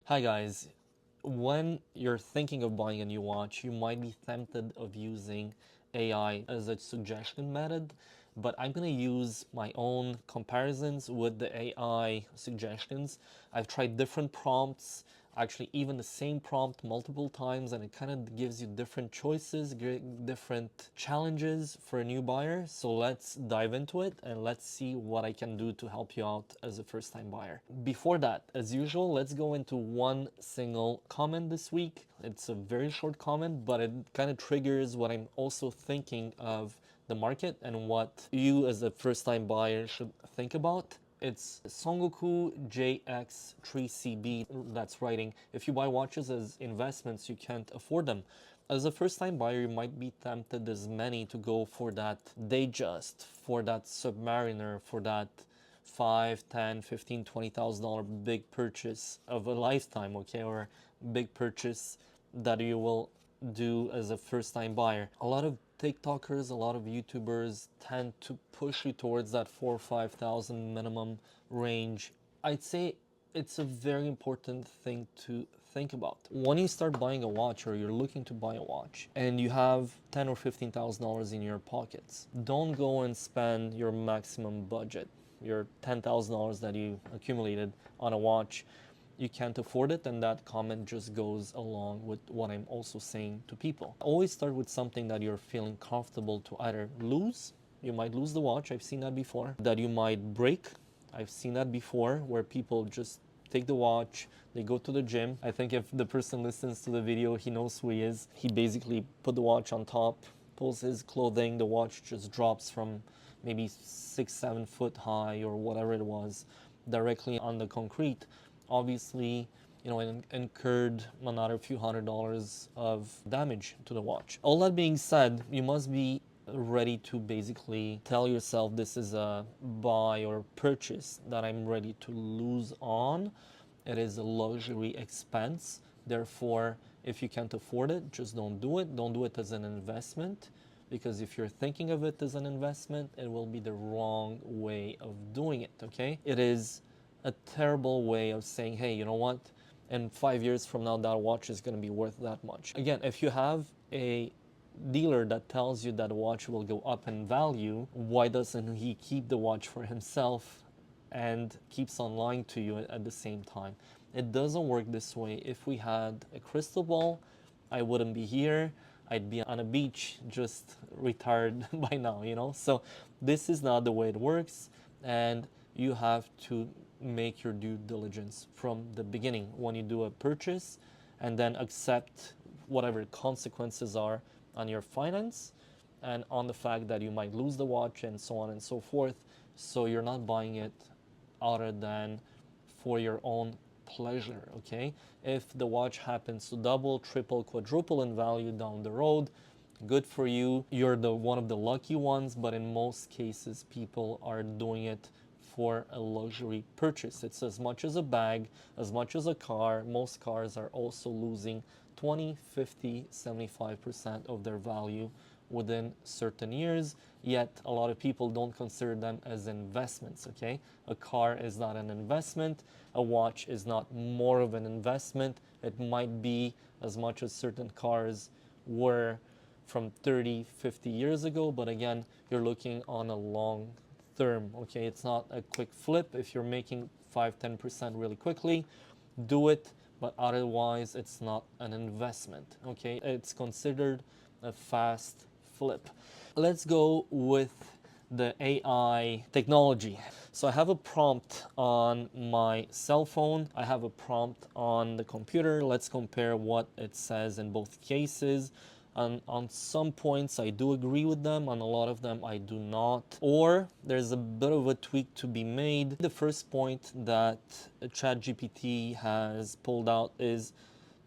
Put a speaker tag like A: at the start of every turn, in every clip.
A: Hi guys, when you're thinking of buying a new watch, you might be tempted of using AI as a suggestion method, but I'm gonna use my own comparisons with the AI suggestions. I've tried different prompts, actually even the same prompt multiple times, and it kind of gives you different choices, different challenges for a new buyer. So let's dive into it and let's see what I can do to help you out as a first time buyer. Before that, as usual, let's go into one single comment this week. It's a very short comment, but it kind of triggers what I'm also thinking of the market and what you as a first time buyer should think about. It's Songoku JX3CB that's writing, if you buy watches as investments, you can't afford them. As a first time buyer, you might be tempted as many to go for that Datejust, for that Submariner, for that 5, 10, 15, $20,000 big purchase of a lifetime, okay, or big purchase that you will do as a first time buyer. A lot of TikTokers, a lot of YouTubers tend to push you towards that 4 or 5,000 minimum range. I'd say it's a very important thing to think about. When you start buying a watch or you're looking to buy a watch and you have $10 or $15,000 in your pockets, don't go and spend your maximum budget, your $10,000 that you accumulated on a watch. You can't afford it, and that comment just goes along with what I'm also saying to people. Always start with something that you're feeling comfortable to either lose. You might lose the watch, I've seen that before. That you might break, I've seen that before, where people just take the watch, they go to the gym. I think if the person listens to the video, he knows who he is. He basically put the watch on top, pulls his clothing, the watch just drops from maybe 6, 7 foot high or whatever it was directly on the concrete. Obviously, it incurred another few $100s of damage to the watch. All that being said, you must be ready to basically tell yourself this is a buy or purchase that I'm ready to lose on. It is a luxury expense. Therefore, if you can't afford it, just don't do it. Don't do it as an investment, because if you're thinking of it as an investment, it will be the wrong way of doing it, okay? It is a terrible way of saying, hey, you know what? In 5 years from now, that watch is going to be worth that much. Again, if you have a dealer that tells you that a watch will go up in value, why doesn't he keep the watch for himself and keeps on lying to you at the same time? It doesn't work this way. If we had a crystal ball, I wouldn't be here. I'd be on a beach just retired by now. So this is not the way it works, and you have to make your due diligence from the beginning when you do a purchase, and then accept whatever consequences are on your finance and on the fact that you might lose the watch and so on and so forth. So you're not buying it other than for your own pleasure, okay? If the watch happens to double, triple, quadruple in value down the road, good for you. You're the one of the lucky ones, but in most cases, people are doing it for a luxury purchase. It's as much as a bag, as much as a car. Most cars are also losing 20, 50, 75% of their value within certain years, yet a lot of people don't consider them as investments, okay? A car is not an investment, a watch is not more of an investment. It might be as much as certain cars were from 30, 50 years ago, but again, you're looking on a long term, okay? It's not a quick flip. If you're making 5, 10% really quickly, do it, but otherwise it's not an investment, okay? It's considered a fast flip. Let's go with the AI technology. So I have a prompt on my cell phone. I have a prompt on the computer. Let's compare what it says in both cases. On some points I do agree with them, on a lot of them I do not, or there's a bit of a tweak to be made. The first point that ChatGPT has pulled out is,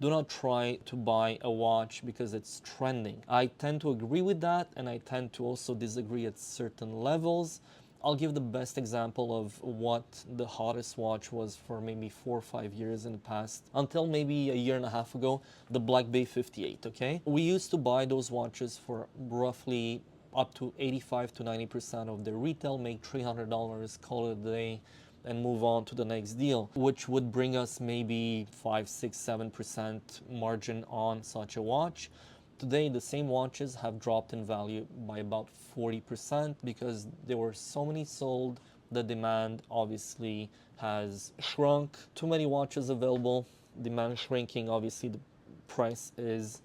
A: do not try to buy a watch because it's trending. I tend to agree with that, and I tend to also disagree at certain levels. I'll give the best example of what the hottest watch was for maybe 4 or 5 years in the past, until maybe a year and a half ago, the Black Bay 58, okay? We used to buy those watches for roughly up to 85 to 90% of their retail, make $300, call it a day. and move on to the next deal, which would bring us maybe 5, 6, 7% margin on such a watch. Today, the same watches have dropped in value by about 40% because there were so many sold. The demand obviously has shrunk. Too many watches available, demand shrinking, obviously the price is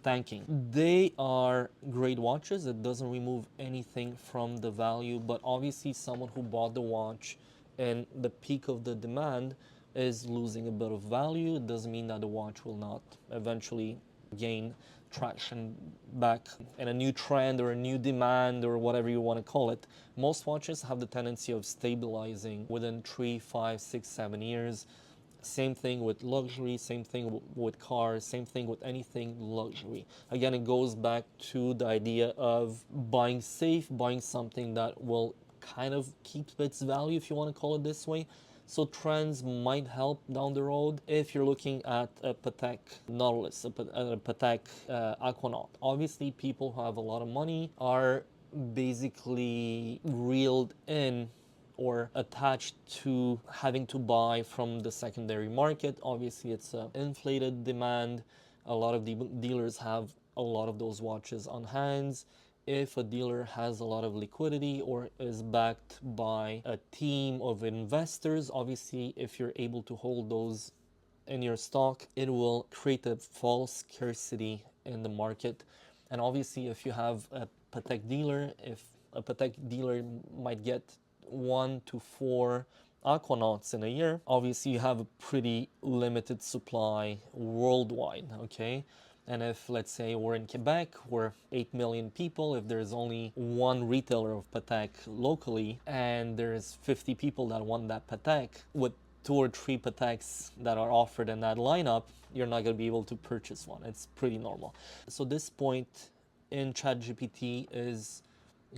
A: tanking. They are great watches. It doesn't remove anything from the value, but obviously someone who bought the watch in the peak of the demand is losing a bit of value. It doesn't mean that the watch will not eventually gain traction back in a new trend or a new demand or whatever you want to call it. Most watches have the tendency of stabilizing within 3, 5, 6, 7 years. Same thing with luxury, same thing with cars, same thing with anything luxury. Again, it goes back to the idea of buying safe, buying something that will kind of keep its value, if you want to call it this way. So trends might help down the road if you're looking at a Patek Nautilus, a Patek Aquanaut. Obviously, people who have a lot of money are basically reeled in or attached to having to buy from the secondary market. Obviously, it's an inflated demand. A lot of dealers have a lot of those watches on hands. If a dealer has a lot of liquidity or is backed by a team of investors, obviously, if you're able to hold those in your stock, it will create a false scarcity in the market. And obviously, if you have a Patek dealer, if a Patek dealer might get 1 to 4 Aquanauts in a year, obviously you have a pretty limited supply worldwide, okay? And if, let's say, we're in Quebec, we're 8 million people, if there's only one retailer of Patek locally, and there's 50 people that want that Patek, with 2 or 3 Pateks that are offered in that lineup, you're not going to be able to purchase one. It's pretty normal. So this point in ChatGPT is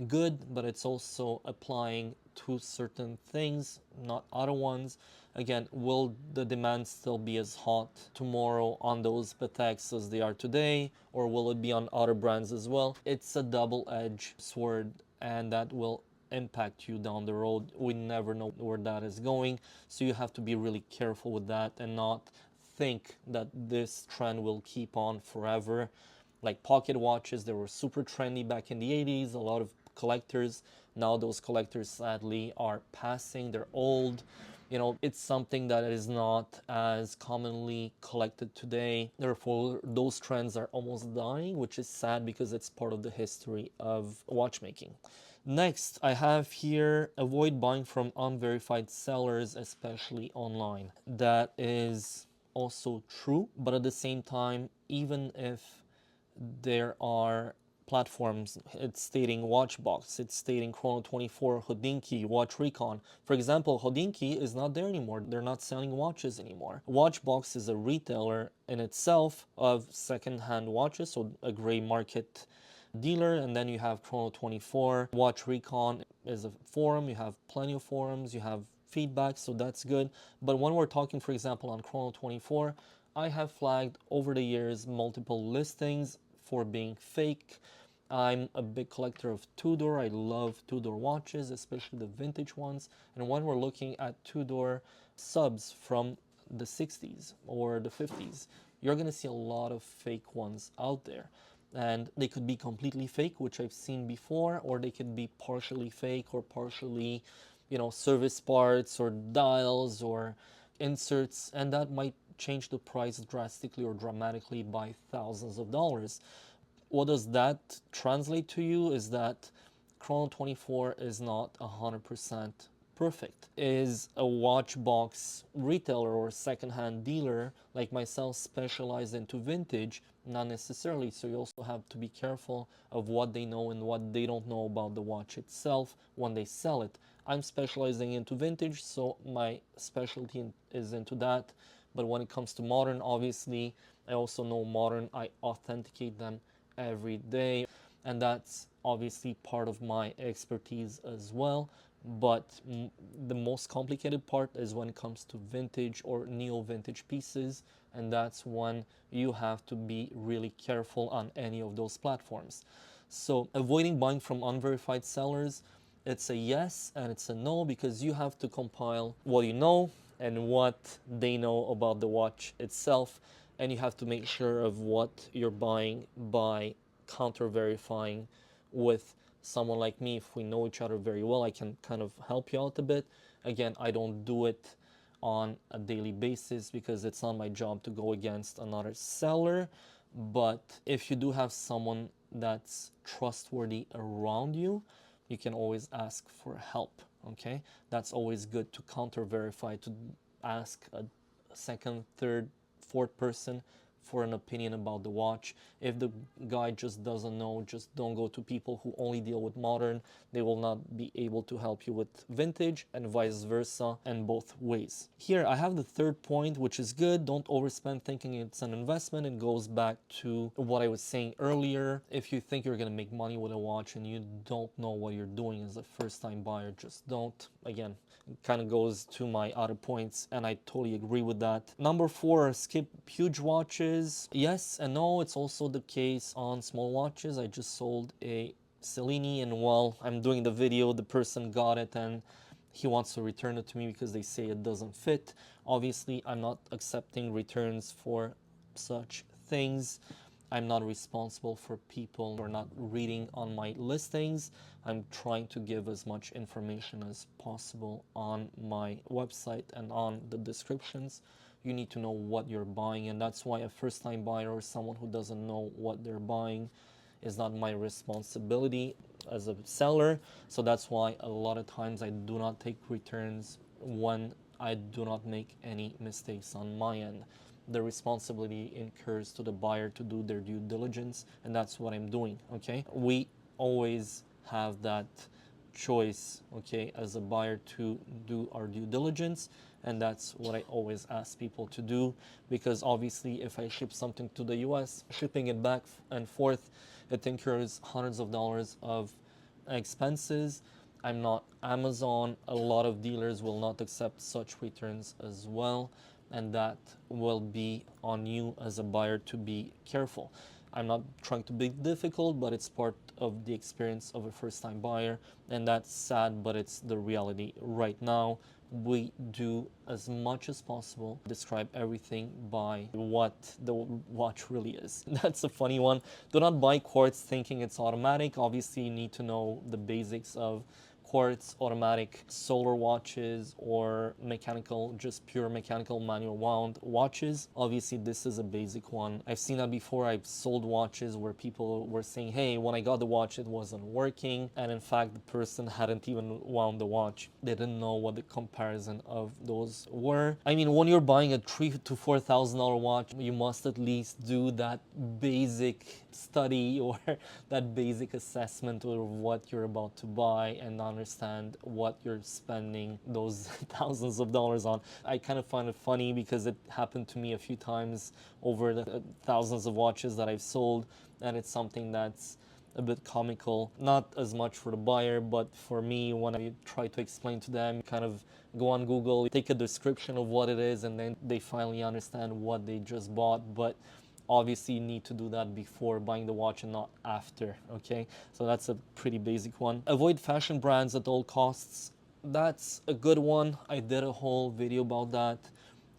A: good, but it's also applying to certain things, not other ones. Again, will the demand still be as hot tomorrow on those Pateks as they are today, or will it be on other brands as well? It's a double-edged sword, and that will impact you down the road. We never know where that is going, so you have to be really careful with that and not think that this trend will keep on forever. Like pocket watches, they were super trendy back in the 80s. A lot of collectors, now those collectors sadly are passing, they're old. You know, it's something that is not as commonly collected today. Therefore, those trends are almost dying, which is sad because it's part of the history of watchmaking. Next, I have here avoid buying from unverified sellers, especially online. That is also true, but at the same time, even if there are platforms, it's stating Watchbox, it's stating Chrono24, Hodinkee, Watch Recon. For example, Hodinkee is not there anymore. They're not selling watches anymore. Watchbox is a retailer in itself of second-hand watches, so a gray market dealer. And then you have Chrono24. Watch Recon is a forum. You have plenty of forums. You have feedback, so that's good. But when we're talking, for example, on Chrono24, I have flagged over the years multiple listings for being fake. I'm a big collector of two-door. I love two-door watches, especially the vintage ones. And when we're looking at two-door subs from the 60s or the 50s, you're going to see a lot of fake ones out there. And they could be completely fake, which I've seen before, or they could be partially fake or partially, you know, service parts or dials or inserts, and that might change the price drastically or dramatically by thousands of dollars. What does that translate to you is that Chrono24 is not 100% perfect. Is a watch box retailer or second-hand dealer like myself specialized into vintage? Not necessarily. So you also have to be careful of what they know and what they don't know about the watch itself when they sell it. I'm specializing into vintage, so my specialty is into that. But when it comes to modern, obviously, I also know modern. I authenticate them every day, and that's obviously part of my expertise as well. But the most complicated part is when it comes to vintage or neo-vintage pieces, and that's when you have to be really careful on any of those platforms. So avoiding buying from unverified sellers, It's a yes and it's a no, because you have to compile what you know and what they know about the watch itself, and you have to make sure of what you're buying by counter verifying with someone like me. If we know each other very well, I can kind of help you out a bit. Again, I don't do it on a daily basis because it's not my job to go against another seller. But if you do have someone that's trustworthy around you, you can always ask for help. Okay, that's always good to counter verify, to ask a second, third, fourth person for an opinion about the watch. If the guy just doesn't know, just don't go to people who only deal with modern. They will not be able to help you with vintage, and vice versa, and both ways. Here I have the third point, which is good. Don't overspend thinking it's an investment. It goes back to what I was saying earlier. If you think you're gonna make money with a watch and you don't know what you're doing as a first time buyer, just don't. Again, it kind of goes to my other points, and I totally agree with that. Number 4, skip huge watches. Yes and no. It's also the case on small watches. I just sold a Cellini, and while I'm doing the video, the person got it and he wants to return it to me because they say it doesn't fit. Obviously, I'm not accepting returns for such things. I'm not responsible for people who are not reading on my listings. I'm trying to give as much information as possible on my website and on the descriptions. You need to know what you're buying, and that's why a first-time buyer or someone who doesn't know what they're buying is not my responsibility as a seller. So that's why a lot of times I do not take returns when I do not make any mistakes on my end. The responsibility incurs to the buyer to do their due diligence, and that's what I'm doing. Okay, we always have that choice, okay, as a buyer, to do our due diligence, and that's what I always ask people to do, because obviously if I ship something to the US, shipping it back and forth, it incurs hundreds of dollars of expenses. I'm not Amazon. A lot of dealers will not accept such returns as well, and that will be on you as a buyer to be careful. I'm not trying to be difficult, but it's part of the experience of a first-time buyer, and that's sad, but it's the reality right now. We do as much as possible describe everything by what the watch really is. That's a funny one. Do not buy quartz thinking it's automatic. Obviously, you need to know the basics of quartz, automatic solar watches, or mechanical, just pure mechanical manual wound watches. Obviously, this is a basic one. I've seen that before. I've sold watches where people were saying, hey, when I got the watch, it wasn't working. And in fact, the person hadn't even wound the watch. They didn't know what the comparison of those were. I mean, when you're buying a $3,000 to $4,000 watch, you must at least do that basic study or that basic assessment of what you're about to buy and understand what you're spending those thousands of dollars on. I kind of find it funny because it happened to me a few times over the thousands of watches that I've sold, and it's something that's a bit comical. Not as much for the buyer, but for me, when I try to explain to them, kind of go on Google, take a description of what it is, and then they finally understand what they just bought. But obviously you need to do that before buying the watch and not after. Okay, so that's a pretty basic one. Avoid fashion brands at all costs. That's a good one. I did a whole video about that.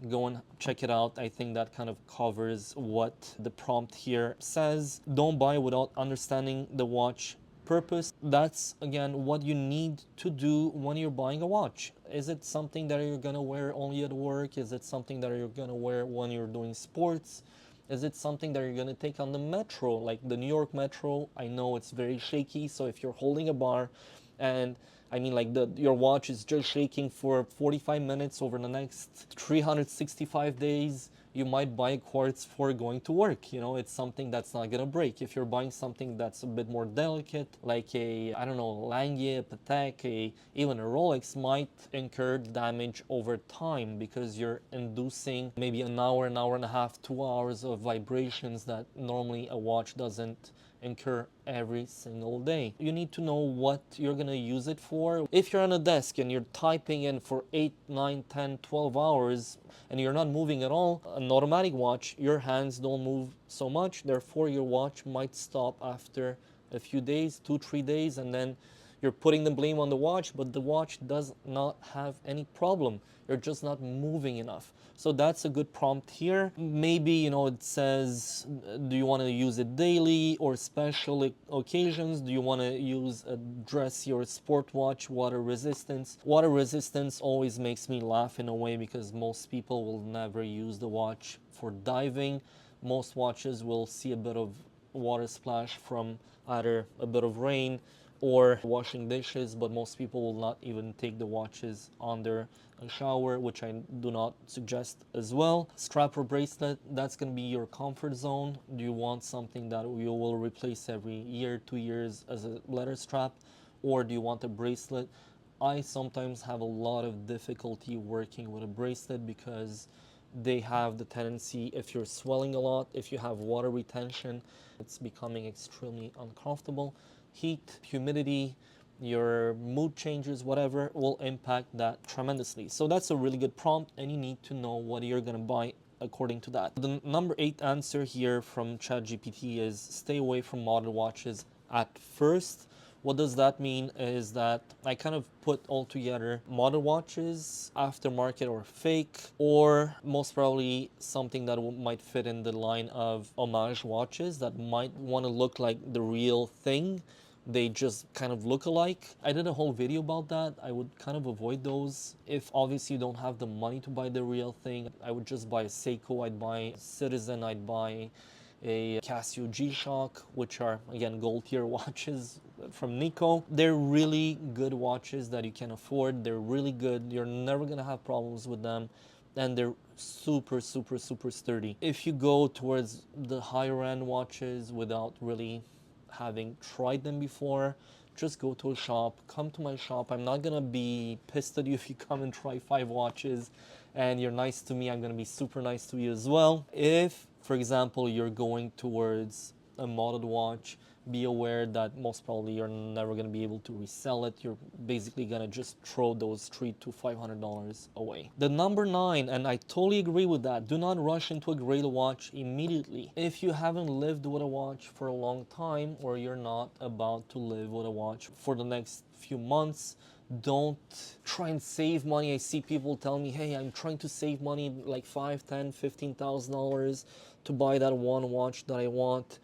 A: Go and check it out. I think that kind of covers what the prompt here says. Don't buy without understanding the watch purpose. That's again what you need to do when you're buying a watch. Is it something that you're gonna wear only at work? Is it something that you're gonna wear when you're doing sports? Is it something that you're going to take on the metro, like the New York metro? I know it's very shaky, so if you're holding a bar and I mean like your watch is just shaking for 45 minutes over the next 365 days, you might buy a quartz for going to work. You know, it's something that's not gonna break. If you're buying something that's a bit more delicate, like a, I don't know, Lange, a Patek, even a Rolex, might incur damage over time because you're inducing maybe an hour and a half, 2 hours of vibrations that normally a watch doesn't incur every single day. You need to know what you're gonna use it for. If you're on a desk and you're typing in for 8, 9, 10, 12 hours and you're not moving at all, an automatic watch, your hands don't move so much, therefore your watch might stop after a few days, 2, 3 days, and then You're putting the blame on the watch, but the watch does not have any problem. You're just not moving enough. So that's a good prompt here. Maybe, it says, do you want to use it daily or special occasions? Do you want to dress your sport watch water resistance? Water resistance always makes me laugh in a way because most people will never use the watch for diving. Most watches will see a bit of water splash from either a bit of rain or washing dishes, but most people will not even take the watches under a shower, which I do not suggest as well. Strap or bracelet, that's going to be your comfort zone. Do you want something that you will replace every year, 2 years as a leather strap, or do you want a bracelet? I sometimes have a lot of difficulty working with a bracelet because they have the tendency, if you're swelling a lot, if you have water retention, it's becoming extremely uncomfortable. Heat, humidity, your mood changes, whatever, will impact that tremendously. So that's a really good prompt, and you need to know what you're going to buy according to that. The number 8 answer here from ChatGPT is stay away from modern watches at first. What does that mean is that I kind of put all together modern watches, aftermarket or fake, or most probably something that might fit in the line of homage watches that might want to look like the real thing. They just kind of look alike. I did a whole video about that. I would kind of avoid those. If obviously you don't have the money to buy the real thing, I would just buy a Seiko, I'd buy Citizen, I'd buy a Casio G-Shock, which are again gold tier watches from Nikko. They're really good watches that you can afford. They're really good. You're never gonna have problems with them, and they're super sturdy. If you go towards the higher end watches without really having tried them before, just go to a shop, come to my shop. I'm not gonna be pissed at you if you come and try 5 watches and you're nice to me. I'm gonna be super nice to you as well. If, for example, you're going towards a modded watch, be aware that most probably you're never going to be able to resell it. You're basically going to just throw those $300 to $500 away. The number 9, and I totally agree with that, do not rush into a great watch immediately. If you haven't lived with a watch for a long time, or you're not about to live with a watch for the next few months, don't try and save money. I see people tell me, hey, I'm trying to save money like $5, $10, $15,000 to buy that one watch that I want,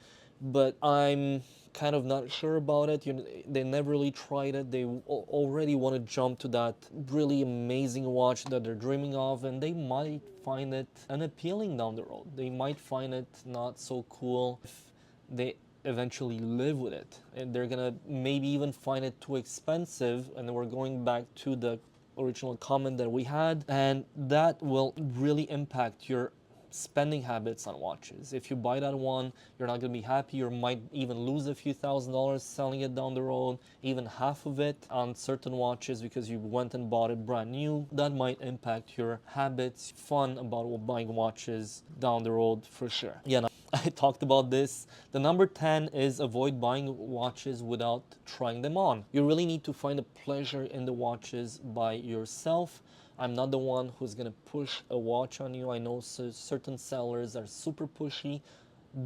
A: but I'm kind of not sure about it. They never really tried it. They already want to jump to that really amazing watch that they're dreaming of, and they might find it unappealing down the road. They might find it not so cool if they eventually live with it, and they're gonna maybe even find it too expensive. And we're going back to the original comment that we had, and that will really impact your spending habits on watches. If you buy that one, you're not going to be happy. You might even lose a few $1,000s selling it down the road, even half of it on certain watches because you went and bought it brand new. That might impact your habits, fun about buying watches down the road for sure. Yeah, I talked about this. The number 10 is avoid buying watches without trying them on. You really need to find a pleasure in the watches by yourself. I'm not the one who's gonna push a watch on you. I know certain sellers are super pushy.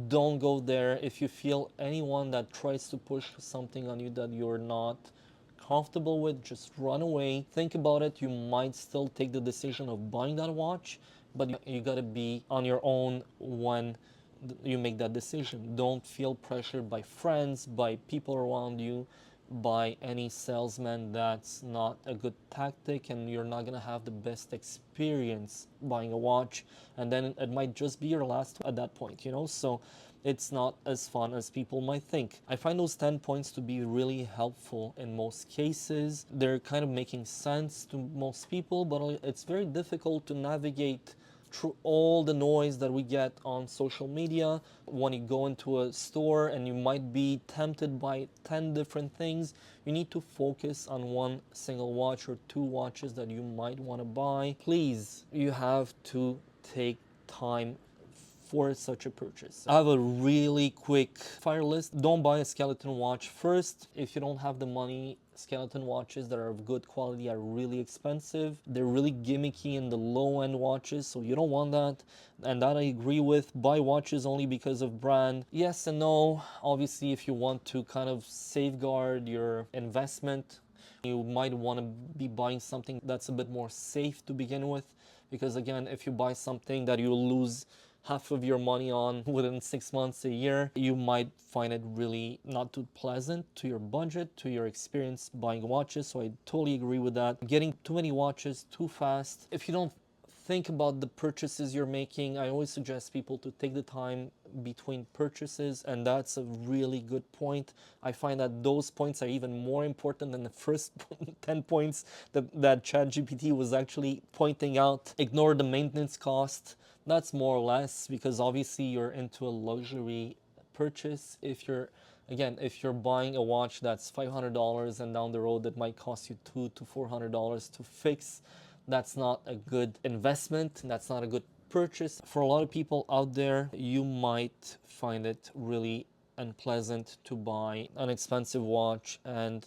A: Don't go there. If you feel anyone that tries to push something on you that you're not comfortable with, just run away. Think about it. You might still take the decision of buying that watch, but you gotta be on your own when you make that decision. Don't feel pressured by friends, by people around you, by any salesman. That's not a good tactic, and you're not gonna have the best experience buying a watch, and then it might just be your last at that point, so it's not as fun as people might think. I find those 10 points to be really helpful in most cases. They're kind of making sense to most people, but it's very difficult to navigate through all the noise that we get on social media. When you go into a store and you might be tempted by 10 different things, you need to focus on one single watch or 2 watches that you might want to buy. Please, you have to take time for such a purchase. I have a really quick fire list. Don't buy a skeleton watch first. If you don't have the money, skeleton watches that are of good quality are really expensive. They're really gimmicky in the low end watches, so you don't want that. And that I agree with. Buy watches only because of brand. Yes and no. Obviously, if you want to kind of safeguard your investment, you might want to be buying something that's a bit more safe to begin with, because again, if you buy something that you'll lose half of your money on within 6 months, a year, you might find it really not too pleasant to your budget, to your experience buying watches. So I totally agree with that. Getting too many watches too fast, if you don't think about the purchases you're making, I always suggest people to take the time between purchases, and that's a really good point. I find that those points are even more important than the first 10 points that ChatGPT was actually pointing out. Ignore the maintenance cost. That's more or less because obviously you're into a luxury purchase. If you're buying a watch that's $500 and down the road that might cost you $200 to $400 to fix, that's not a good investment. That's not a good purchase. For a lot of people out there, you might find it really unpleasant to buy an expensive watch and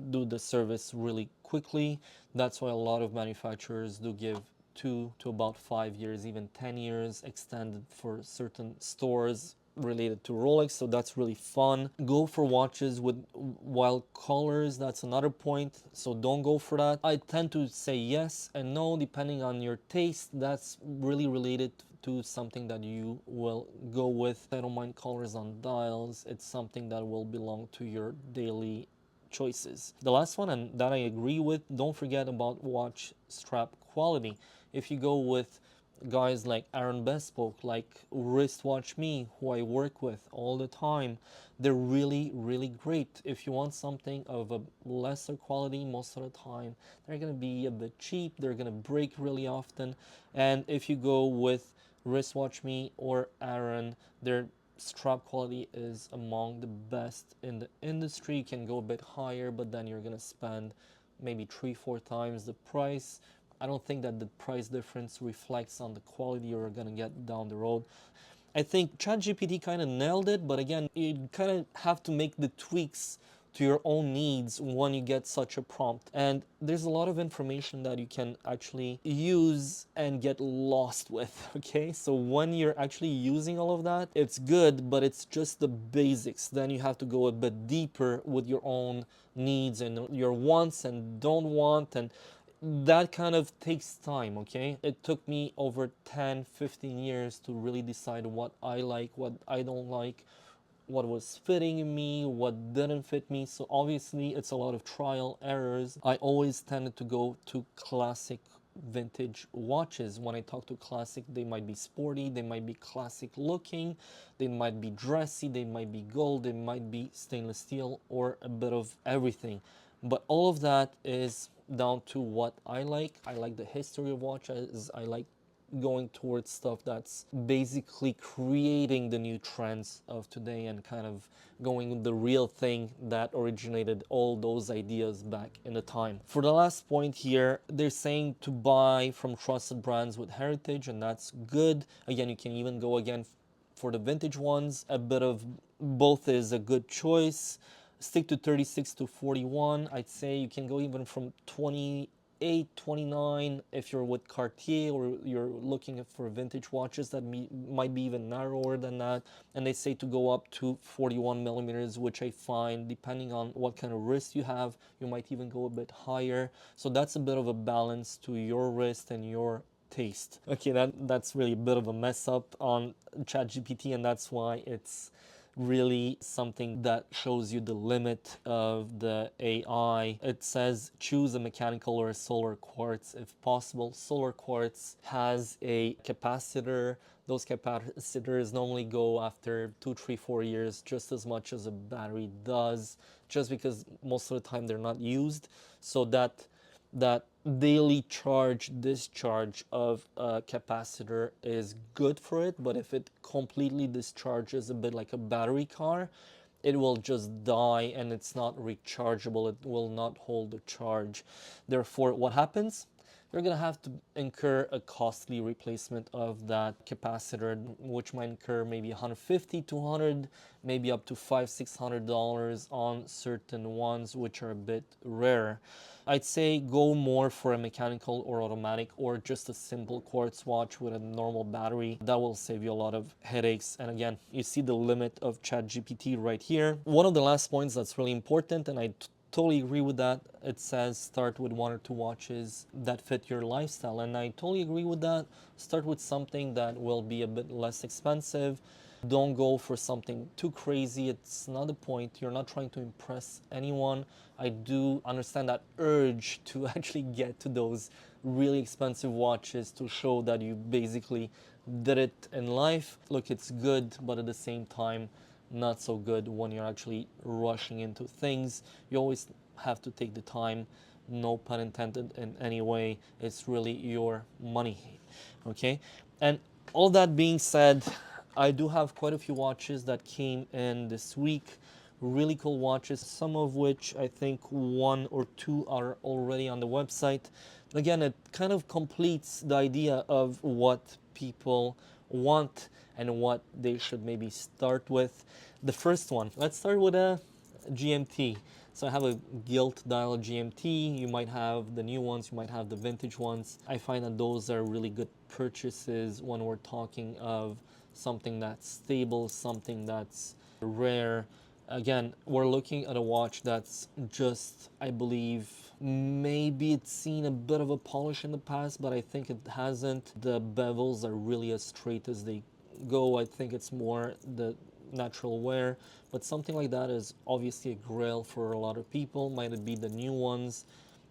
A: do the service really quickly. That's why a lot of manufacturers do give 2 to about 5 years, even 10 years extended for certain stores related to Rolex. So that's really fun. Go for watches with wild colors. That's another point. So don't go for that. I tend to say yes and no depending on your taste. That's really related to something that you will go with. I don't mind colors on dials. It's something that will belong to your daily choices. The last one, and that I agree with, don't forget about watch strap quality. If you go with guys like Aaron Bespoke, like Wristwatch Me, who I work with all the time, they're really, really great. If you want something of a lesser quality, most of the time, they're going to be a bit cheap. They're going to break really often. And if you go with Wristwatch Me or Aaron, their strap quality is among the best in the industry. You can go a bit higher, but then you're going to spend maybe 3-4 times the price. I don't think that the price difference reflects on the quality you're gonna get down the road. I think ChatGPT kind of nailed it, but again, you kind of have to make the tweaks to your own needs when you get such a prompt. And there's a lot of information that you can actually use and get lost with, okay? So when you're actually using all of that, it's good, but it's just the basics. Then you have to go a bit deeper with your own needs and your wants and don't want, and that kind of takes time, okay? It took me over 10-15 years to really decide what I like, what I don't like, what was fitting me, what didn't fit me. So obviously it's a lot of trial errors. I always tended to go to classic vintage watches. When I talk to classic, they might be sporty, they might be classic looking, they might be dressy, they might be gold, they might be stainless steel, or a bit of everything. But all of that is down to what I like. I like the history of watches. I like going towards stuff that's basically creating the new trends of today and kind of going with the real thing that originated all those ideas back in the time. For the last point here, they're saying to buy from trusted brands with heritage, and that's good. Again, you can even go again for the vintage ones. A bit of both is a good choice. Stick to 36 to 41. I'd say you can go even from 28, 29 if you're with Cartier or you're looking for vintage watches that might be even narrower than that. And they say to go up to 41 millimeters, which I find, depending on what kind of wrist you have, you might even go a bit higher. So that's a bit of a balance to your wrist and your taste. Okay, that's really a bit of a mess up on ChatGPT, and that's why it's really something that shows you the limit of the AI. It says choose a mechanical or a solar quartz if possible. Solar quartz has a capacitor. Those capacitors normally go after 2, 3, 4 years, just as much as a battery does, just because most of the time they're not used. So that daily charge discharge of a capacitor is good for it, but if it completely discharges a bit like a battery car, it will just die and it's not rechargeable. It will not hold the charge. Therefore, what happens? you're gonna have to incur a costly replacement of that capacitor, which might incur maybe 150, 200, maybe up to $500, $600 on certain ones which are a bit rare. I'd say go more for a mechanical or automatic or just a simple quartz watch with a normal battery. That will save you a lot of headaches. And again, you see the limit of ChatGPT right here. One of the last points that's really important, and I totally agree with that. It says start with one or two watches that fit your lifestyle, and I totally agree with that. Start with something that will be a bit less expensive. Don't go for something too crazy. It's not the point. You're not trying to impress anyone. I do understand that urge to actually get to those really expensive watches to show that you basically did it in life. Look, it's good, but at the same time, not so good when you're actually rushing into things. You always have to take the time, no pun intended in any way. It's really your money, okay? And all that being said, I do have quite a few watches that came in this week. Really cool watches, some of which I think one or two are already on the website. Again, it kind of completes the idea of what people want and what they should maybe start with. The first one, let's start with a GMT. So I have a gilt dial GMT. You might have the new ones, you might have the vintage ones. I find that those are really good purchases when we're talking of something that's stable, something that's rare. Again, we're looking at a watch that's just, I believe, maybe it's seen a bit of a polish in the past, but I think it hasn't. The bevels are really as straight as they go. I think it's more the natural wear, but something like that is obviously a grail for a lot of people. Might it be the new ones,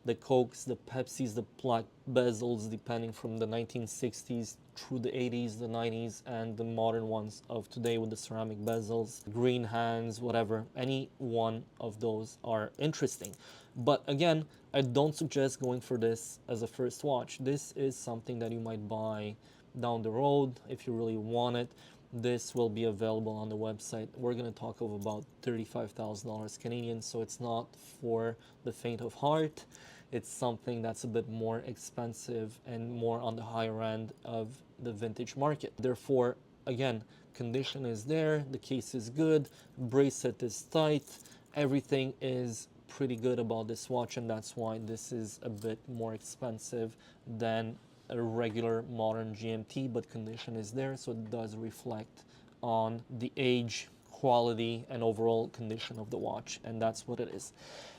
A: the Cokes, the Pepsis, the black bezels, depending from the 1960s through the 80s, the 90s, and the modern ones of today with the ceramic bezels, green hands, whatever. Any one of those are interesting. But again, I don't suggest going for this as a first watch. This is something that you might buy down the road if you really want it. This will be available on the website. We're going to talk of about $35,000 Canadian, so it's not for the faint of heart. It's something that's a bit more expensive and more on the higher end of the vintage market. Therefore, again, condition is there, the case is good, bracelet is tight, everything is pretty good about this watch, and that's why this is a bit more expensive than a regular modern GMT, but condition is there, so it does reflect on the age, quality, and overall condition of the watch, and that's what it is.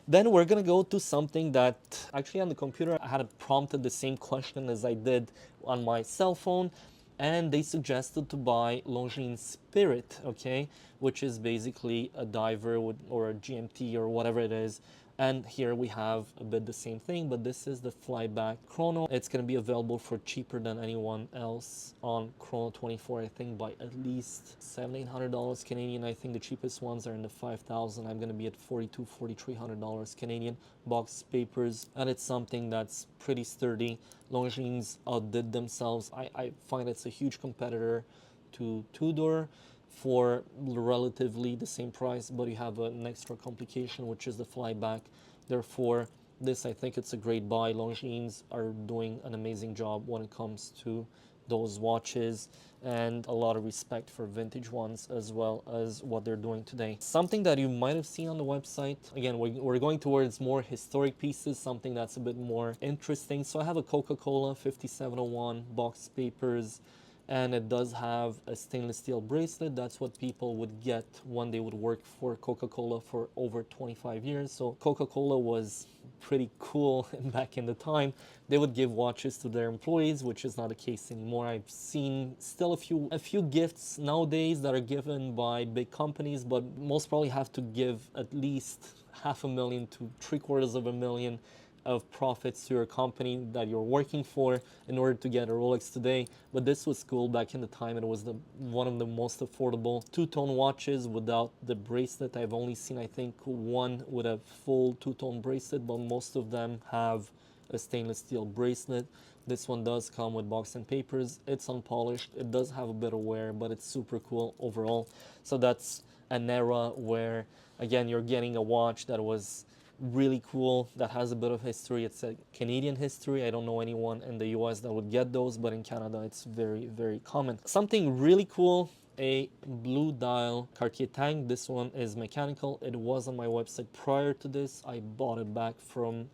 A: Then we're gonna go to something that actually on the computer I had prompted the same question as I did on my cell phone, and they suggested to buy Longines Spirit, okay, which is basically a diver or a GMT or whatever it is. And here we have a bit the same thing, but this is the flyback chrono. It's going to be available for cheaper than anyone else on Chrono 24, I think by at least $700-800 Canadian. I think the cheapest ones are in the 5,000. I'm going to be at $4,200-4,300 Canadian. Box papers, and it's something that's pretty sturdy. Longines outdid themselves. I find it's a huge competitor to Tudor for relatively the same price, but you have an extra complication, which is the flyback. Therefore, this, I think it's a great buy. Longines are doing an amazing job when it comes to those watches, and a lot of respect for vintage ones as well as what they're doing today. Something that you might have seen on the website, again, we're going towards more historic pieces, something that's a bit more interesting. So I have a Coca-Cola 5701 box papers, and it does have a stainless steel bracelet. That's what people would get when they would work for Coca-Cola for over 25 years. So Coca-Cola was pretty cool back in the time. They would give watches to their employees, which is not the case anymore. I've seen still a few gifts nowadays that are given by big companies, but most probably have to give at least $500,000 to $750,000 of profits to your company that you're working for in order to get a Rolex today. But this was cool back in the time. It was one of the most affordable two-tone watches without the bracelet. I've only seen, I think, one with a full two-tone bracelet, but most of them have a stainless steel bracelet. This one does come with box and papers. It's unpolished. It does have a bit of wear, but it's super cool overall. So that's an era where, again, you're getting a watch that was really cool, that has a bit of history. It's a Canadian history. I don't know anyone in the US that would get those, but in Canada it's very, very common. Something really cool, a blue dial Cartier tank. This one is mechanical. It was on my website prior to this. I bought it back from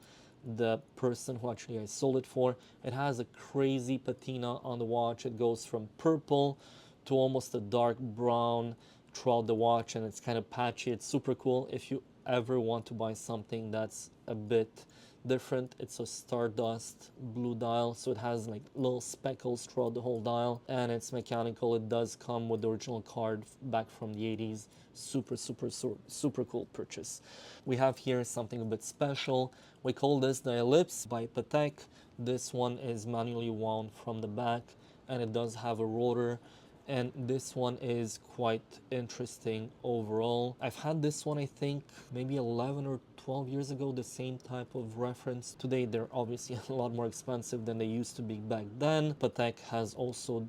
A: the person who actually I sold it for. It has a crazy patina on the watch. It goes from purple to almost a dark brown throughout the watch, and it's kind of patchy. It's super cool. If you ever want to buy something that's a bit different, it's a Stardust blue dial, so it has like little speckles throughout the whole dial, and it's mechanical. It does come with the original card back from the 80s. Super, super, super cool purchase. We have here something a bit special. We call this the Ellipse by Patek. This one is manually wound from the back, and it does have a rotor, and this one is quite interesting overall. I've had this one, I think maybe 11 or 12 years ago, the same type of reference. Today they're obviously a lot more expensive than they used to be back then. Patek has also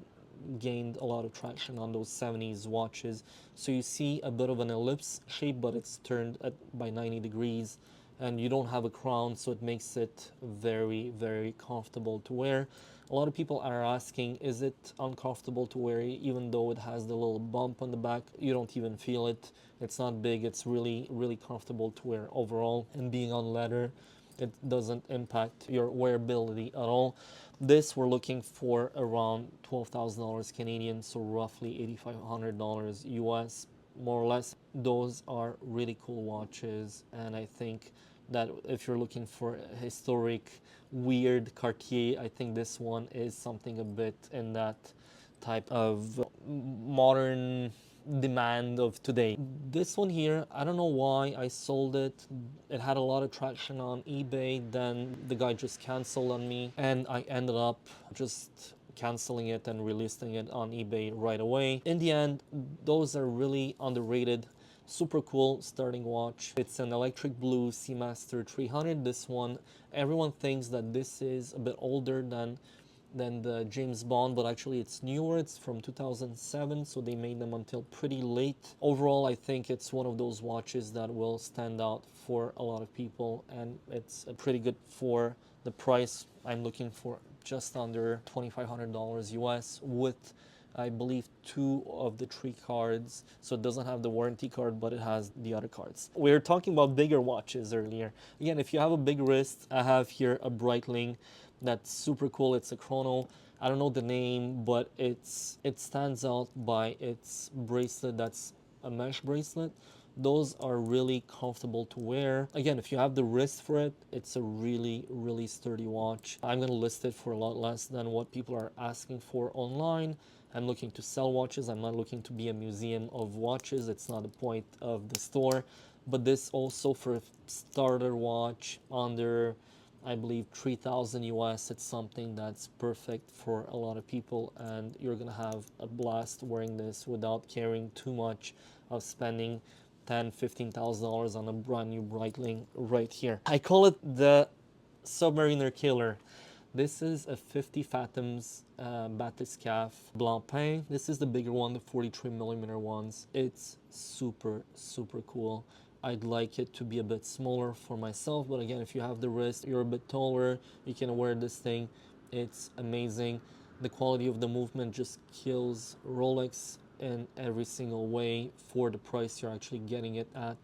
A: gained a lot of traction on those 70s watches. So you see a bit of an ellipse shape, but it's turned by 90 degrees, and you don't have a crown, so it makes it very, very comfortable to wear. A lot of people are asking, is it uncomfortable to wear even though it has the little bump on the back? You don't even feel it. It's not big. It's really, really comfortable to wear overall. And being on leather, it doesn't impact your wearability at all. This we're looking for around $12,000 Canadian, so roughly $8,500 US, more or less. Those are really cool watches, and I think that if you're looking for a historic, weird Cartier, I think this one is something a bit in that type of modern demand of today. This one here, I don't know why I sold it. It had a lot of traction on eBay, then the guy just canceled on me, and I ended up just canceling it and relisting it on eBay right away. In the end, those are really underrated. Super cool starting watch. It's an electric blue Seamaster 300. This one, everyone thinks that this is a bit older than the James Bond, but actually it's newer. It's from 2007, so they made them until pretty late. Overall, I think it's one of those watches that will stand out for a lot of people, and it's pretty good for the price. I'm looking for just under $2,500 US with, I believe, 2 of the 3 cards. So it doesn't have the warranty card, but it has the other cards. We were talking about bigger watches earlier. Again, if you have a big wrist, I have here a Breitling that's super cool. It's a chrono. I don't know the name, but it stands out by its bracelet. That's a mesh bracelet. Those are really comfortable to wear. Again, if you have the wrist for it, it's a really, really sturdy watch. I'm gonna list it for a lot less than what people are asking for online. I'm looking to sell watches. I'm not looking to be a museum of watches. It's not the point of the store. But this also, for a starter watch under, I believe, 3,000 US, it's something that's perfect for a lot of people, and you're gonna have a blast wearing this without caring too much of spending $10,000-$15,000 on a brand new Breitling right here. I call it the Submariner Killer. This is a 50 Fathoms Bathyscaphe Blancpain. This is the bigger one, the 43mm ones. It's super, super cool. I'd like it to be a bit smaller for myself, but again, if you have the wrist, you're a bit taller, you can wear this thing. It's amazing. The quality of the movement just kills Rolex in every single way for the price you're actually getting it at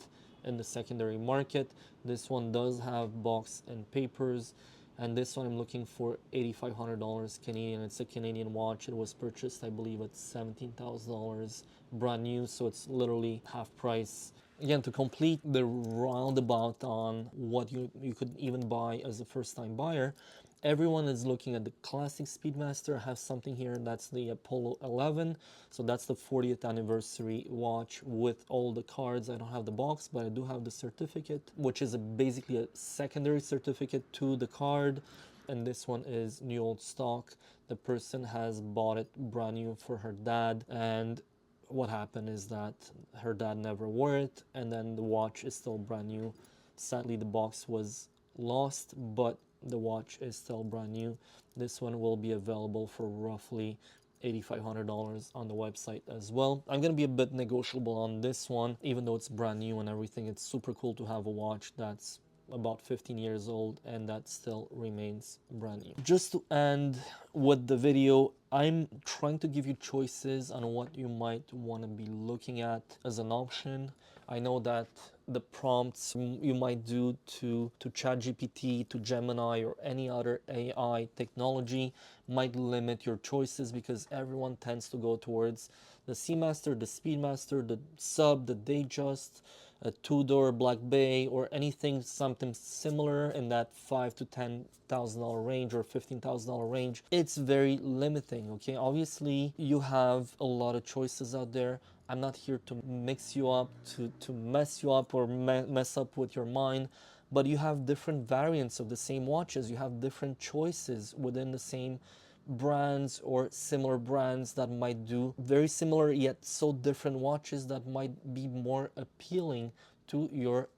A: in the secondary market. This one does have box and papers, and this one I'm looking for $8,500 Canadian. It's a Canadian watch. It was purchased, I believe, at $17,000 brand new, so it's literally half price. Again, to complete the roundabout on what you could even buy as a first-time buyer, everyone is looking at the classic Speedmaster. I have something here, that's the Apollo 11. So that's the 40th anniversary watch with all the cards. I don't have the box, but I do have the certificate, which is basically a secondary certificate to the card. And this one is new old stock. The person has bought it brand new for her dad, and what happened is that her dad never wore it, and then the watch is still brand new. Sadly, the box was lost, but the watch is still brand new. This one will be available for roughly $8,500 on the website as well. I'm gonna be a bit negotiable on this one, even though it's brand new and everything. It's super cool to have a watch that's about 15 years old and that still remains brand new. Just to end with the video, I'm trying to give you choices on what you might want to be looking at as an option. I know that the prompts you might do to ChatGPT, to Gemini, or any other AI technology might limit your choices because everyone tends to go towards the Seamaster, the Speedmaster, the Sub, the Datejust, a two-door Black Bay, or anything something similar in that $5,000 to $10,000 range or $15,000 range. It's very limiting. Okay, obviously you have a lot of choices out there. I'm not here to mix you up, to mess you up or mess up with your mind, but you have different variants of the same watches. You have different choices within the same brands or similar brands that might do very similar yet so different watches that might be more appealing to your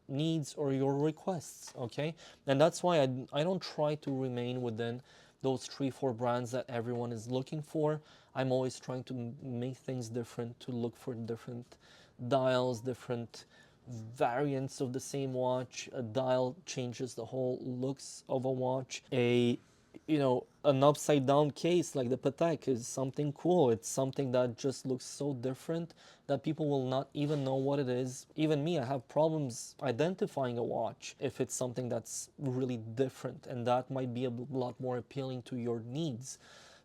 A: needs or your requests. Okay, and that's why I don't try to remain within those 3-4 brands that everyone is looking for. I'm always trying to make things different, to look for different dials, different variants of the same watch. A dial changes the whole looks of a watch. An upside down case like the Patek is something cool. It's something that just looks so different that people will not even know what it is. Even me, I have problems identifying a watch if it's something that's really different, and that might be a lot more appealing to your needs.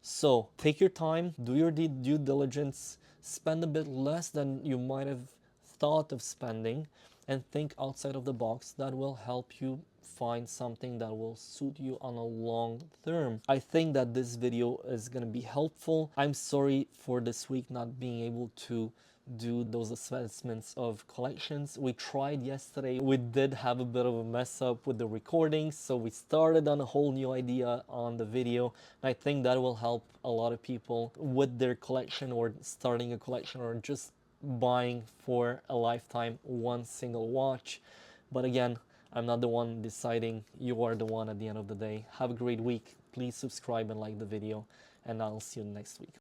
A: So take your time, do your due diligence, spend a bit less than you might have thought of spending, and think outside of the box. That will help you find something that will suit you on a long term. I think that this video is going to be helpful. I'm sorry for this week not being able to do those assessments of collections. We tried yesterday. We did have a bit of a mess up with the recording, so we started on a whole new idea on the video. And I think that will help a lot of people with their collection or starting a collection or just buying for a lifetime one single watch. But again, I'm not the one deciding. You are the one at the end of the day. Have a great week. Please subscribe and like the video, and I'll see you next week.